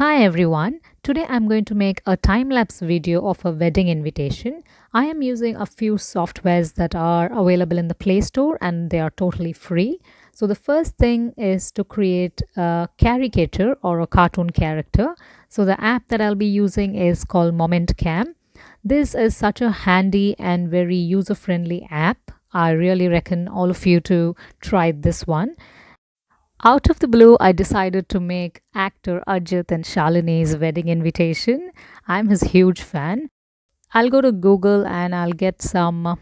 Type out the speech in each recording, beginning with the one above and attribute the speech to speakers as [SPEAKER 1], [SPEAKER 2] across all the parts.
[SPEAKER 1] Hi everyone, today I'm going to make a time-lapse video of a wedding invitation. I am using a few softwares that are available in the Play Store and they are totally free. So the first thing is to create a caricature or a cartoon character. So the app that I'll be using is called MomentCam. This is such a handy and very user-friendly app. I really reckon all of you to try this one. Out of the blue, I decided to make actor Ajit and Shalini's wedding invitation. I'm his huge fan. I'll go to Google and I'll get some of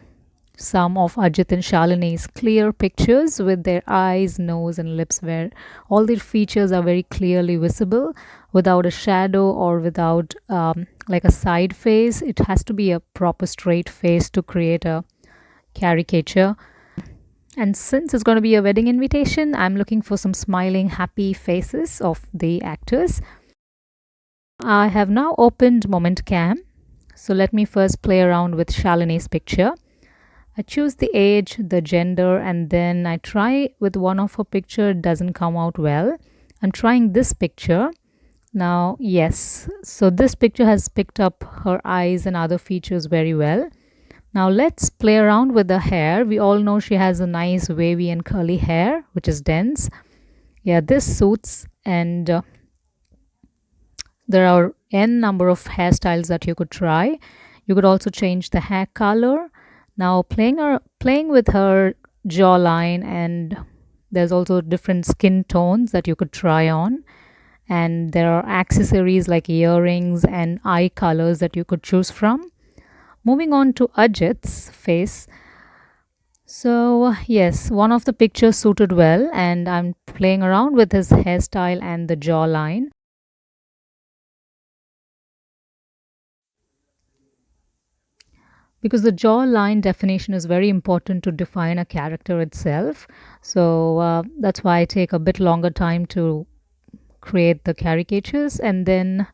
[SPEAKER 1] Ajit and Shalini's clear pictures with their eyes, nose, and lips, where all their features are very clearly visible without a shadow or without like a side face. It has to be a proper straight face to create a caricature. And since it's going to be a wedding invitation, I'm looking for some smiling, happy faces of the actors. I have now opened MomentCam. So let me first play around with Shalini's picture. I choose the age, the gender, and then I try with one of her picture. It doesn't come out well. I'm trying this picture. Now, yes, so this picture has picked up her eyes and other features very well. Now let's play around with the hair. We all know she has a nice wavy and curly hair, which is dense. Yeah, this suits, and there are n number of hairstyles that you could try. You could also change the hair color. Now playing with her jawline, and there's also different skin tones that you could try on. And there are accessories like earrings and eye colors that you could choose from. Moving on to Ajit's face. So, yes, one of the pictures suited well, and I'm playing around with his hairstyle and the jawline. Because the jawline definition is very important to define a character itself. So, that's why I take a bit longer time to create the caricatures, and then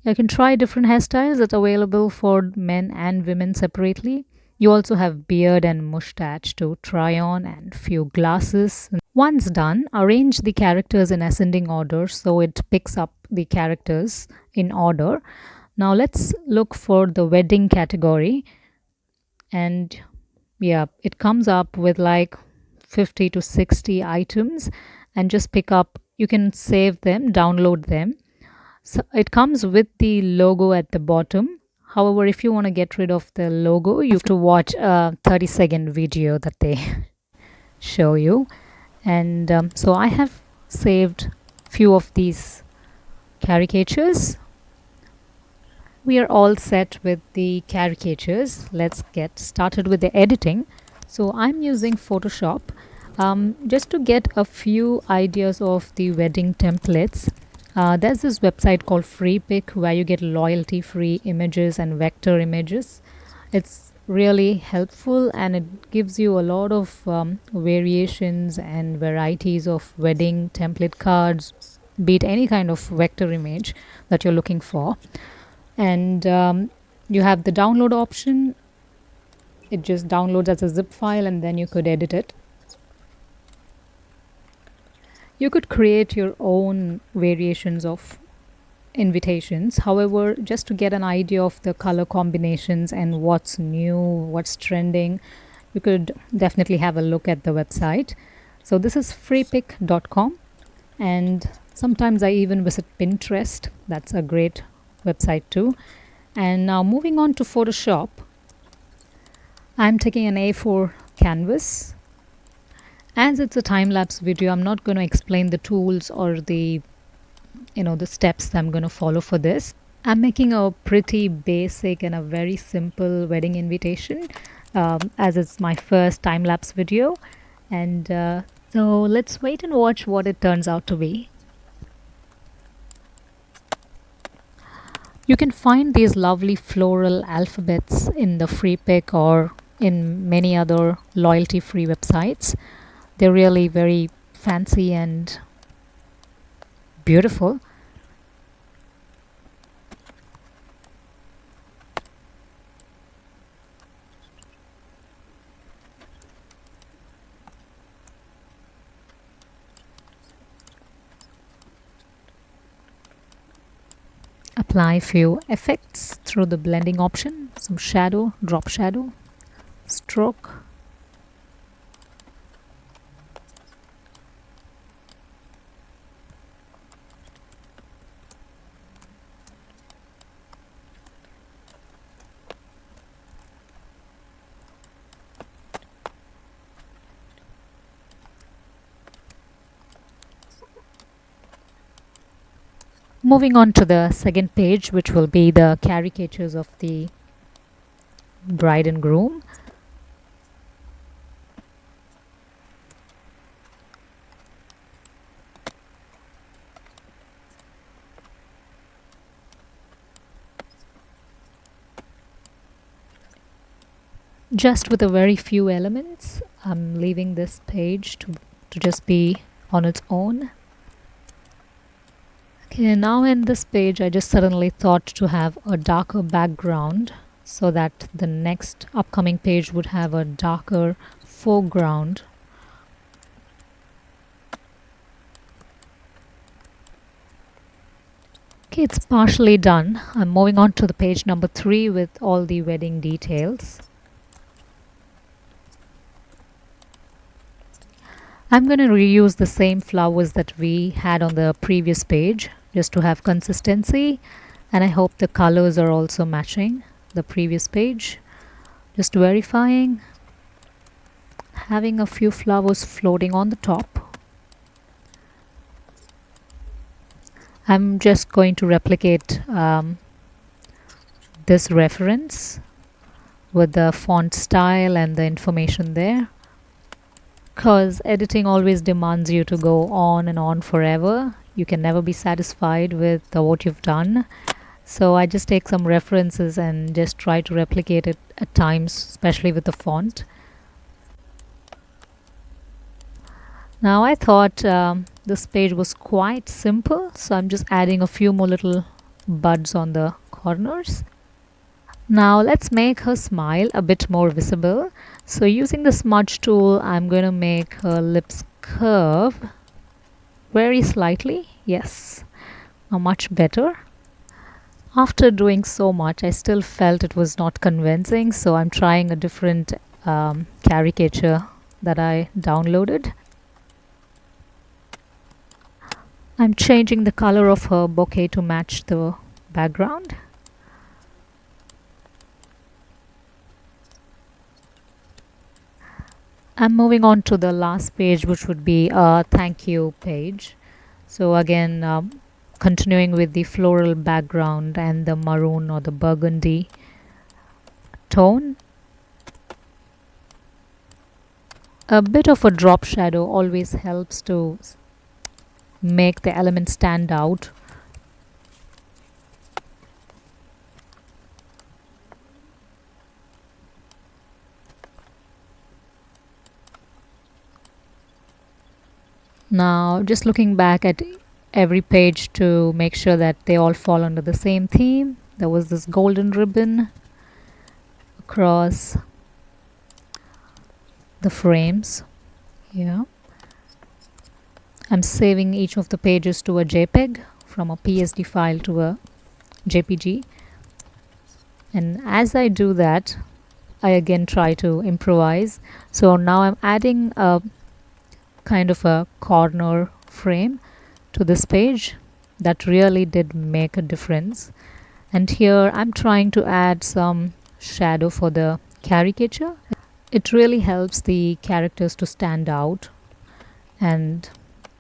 [SPEAKER 1] you can try different hairstyles that's available for men and women separately. You also have beard and mustache to try on and few glasses. Once done, arrange the characters in ascending order so it picks up the characters in order. Now let's look for the wedding category, and yeah, it comes up with like 50 to 60 items, and just pick up. You can save them, download them. So it comes with the logo at the bottom. However, if you want to get rid of the logo, you have to watch a 30-second video that they show you. And so I have saved few of these caricatures. We are all set with the caricatures. Let's get started with the editing. So I'm using Photoshop just to get a few ideas of the wedding templates. There's this website called FreePic where you get loyalty free images and vector images. It's really helpful and it gives you a lot of variations and varieties of wedding template cards, be it any kind of vector image that you're looking for. And you have the download option. It just downloads as a zip file and then you could edit it. You could create your own variations of invitations. However, just to get an idea of the color combinations and what's new, what's trending, you could definitely have a look at the website. So this is freepic.com, and sometimes I even visit Pinterest. That's a great website too. And now moving on to Photoshop, I'm taking an A4 canvas. As it's a time-lapse video, I'm not going to explain the tools or the steps that I'm going to follow for this. I'm making a pretty basic and a very simple wedding invitation, as it's my first time-lapse video. And so let's wait and watch what it turns out to be. You can find these lovely floral alphabets in the FreePic or in many other loyalty-free websites. They're really very fancy and beautiful. Apply few effects through the blending option, some shadow, drop shadow, stroke. Moving on to the second page, which will be the caricatures of the bride and groom. Just with a very few elements, I'm leaving this page to just be on its own. Okay, now in this page, I just suddenly thought to have a darker background so that the next upcoming page would have a darker foreground. Okay, it's partially done. I'm moving on to the page number 3 with all the wedding details. I'm going to reuse the same flowers that we had on the previous page just to have consistency, and I hope the colors are also matching the previous page. Just verifying, having a few flowers floating on the top. I'm just going to replicate this reference with the font style and the information there, because editing always demands you to go on and on forever. You can never be satisfied with what you've done. So I just take some references and just try to replicate it at times, especially with the font. Now I thought this page was quite simple, so I'm just adding a few more little buds on the corners. Now let's make her smile a bit more visible. So using the smudge tool, I'm going to make her lips curve very slightly. Yes, now much better. After doing so much, I still felt it was not convincing, so I'm trying a different caricature that I downloaded. I'm changing the color of her bouquet to match the background. I'm moving on to the last page, which would be a thank you page. So again, continuing with the floral background and the maroon or the burgundy tone. A bit of a drop shadow always helps to make the element stand out. Now just looking back at every page to make sure that they all fall under the same theme. There was this golden ribbon across the frames. Yeah, I'm saving each of the pages to a JPEG from a PSD file to a JPG, and as I do that, I again try to improvise. So now I'm adding a kind of a corner frame to this page that really did make a difference. And here I'm trying to add some shadow for the caricature. It really helps the characters to stand out, and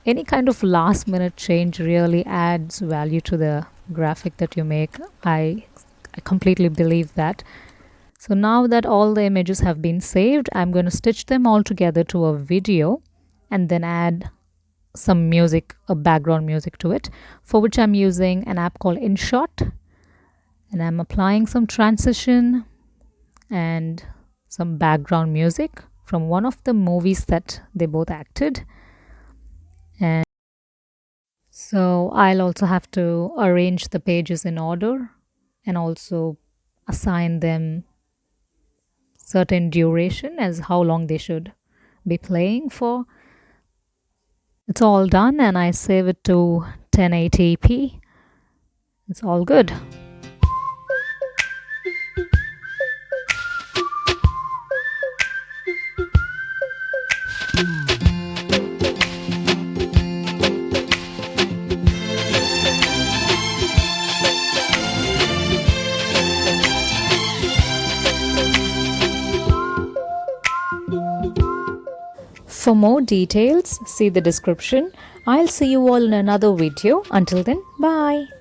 [SPEAKER 1] any kind of last minute change really adds value to the graphic that you make. I completely believe that. So now that all the images have been saved, I'm going to stitch them all together to a video and then add some music, a background music to it, for which I'm using an app called Inshot, and I'm applying some transition and some background music from one of the movies that they both acted. And so I'll also have to arrange the pages in order and also assign them certain duration as how long they should be playing for. It's all done and I save it to 1080p. It's all good. For more details, see the description. I'll see you all in another video. Until then, bye.